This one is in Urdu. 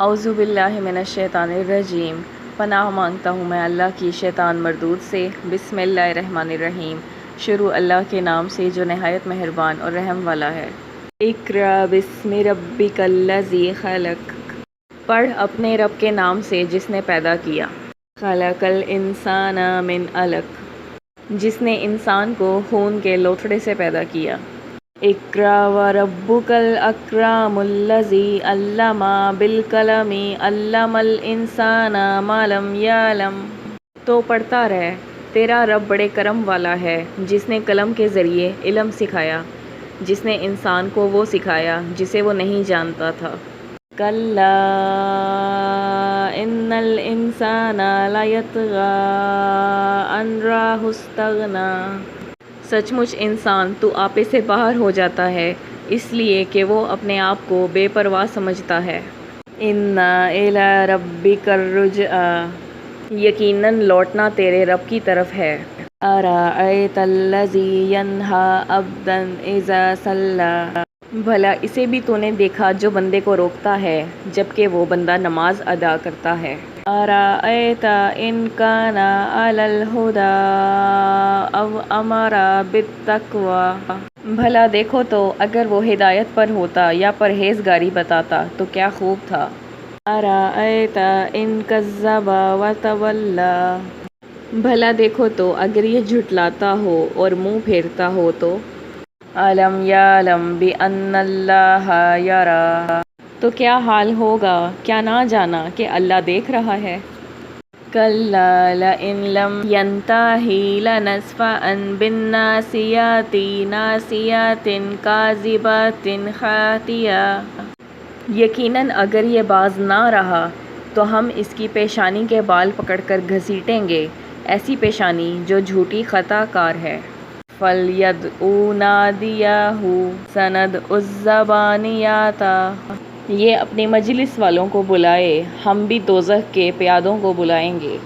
اعوذ باللہ من الشیطان الرجیم۔ پناہ مانگتا ہوں میں اللہ کی شیطان مردود سے۔ بسم اللہ الرحمن الرحیم۔ شروع اللہ کے نام سے جو نہایت مہربان اور رحم والا ہے۔ اقرأ بسم ربک الذی خلق۔ پڑھ اپنے رب کے نام سے جس نے پیدا کیا۔ خلق الانسان من علق۔ جس نے انسان کو خون کے لوتھڑے سے پیدا کیا۔ اقرأ وربک الاکرم الذی علم بالقلم علم الانسان ما لم یعلم۔ تو پڑھتا رہ، تیرا رب بڑے کرم والا ہے جس نے قلم کے ذریعے علم سکھایا، جس نے انسان کو وہ سکھایا جسے وہ نہیں جانتا تھا۔ کلا ان الانسان لیطغی ان رآہ استغنی۔ سچ مچ انسان تو آپے سے باہر ہو جاتا ہے اس لیے کہ وہ اپنے آپ کو بے پرواہ سمجھتا ہے۔ ان الی ربک الرجعی۔ یقیناً لوٹنا تیرے رب کی طرف ہے۔ ارأیت الذی ینہی عبدا اذا صلی۔ بھلا اسے بھی تو نے دیکھا جو بندے کو روکتا ہے جبکہ وہ بندہ نماز ادا کرتا ہے۔ ارأیت ان کان علی الہدی او امر بالتقوی۔ بھلا دیکھو تو اگر وہ ہدایت پر ہوتا یا پرہیزگاری بتاتا تو کیا خوب تھا۔ ارأیت ان کذب وتولی۔ بھلا دیکھو تو اگر یہ جھٹلاتا ہو اور منہ پھیرتا ہو تو۔ الم یعلم بان اللہ یری۔ تو کیا حال ہوگا، کیا نہ جانا کہ اللہ دیکھ رہا ہے۔ کلا لئن لم ینتہ لنسفعا بالناصیۃ ناصیۃ کاذبۃ خاطئہ۔ یقیناً اگر یہ باز نہ رہا تو ہم اس کی پیشانی کے بال پکڑ کر گھسیٹیں گے، ایسی پیشانی جو جھوٹی خطا کار ہے۔ فَلْيَدْعُ نَادِیَہُ سَنَدْعُ الزَّبَانِیَّۃَ۔ یہ اپنی مجلس والوں کو بلائے، ہم بھی دوزخ کے پیادوں کو بلائیں گے۔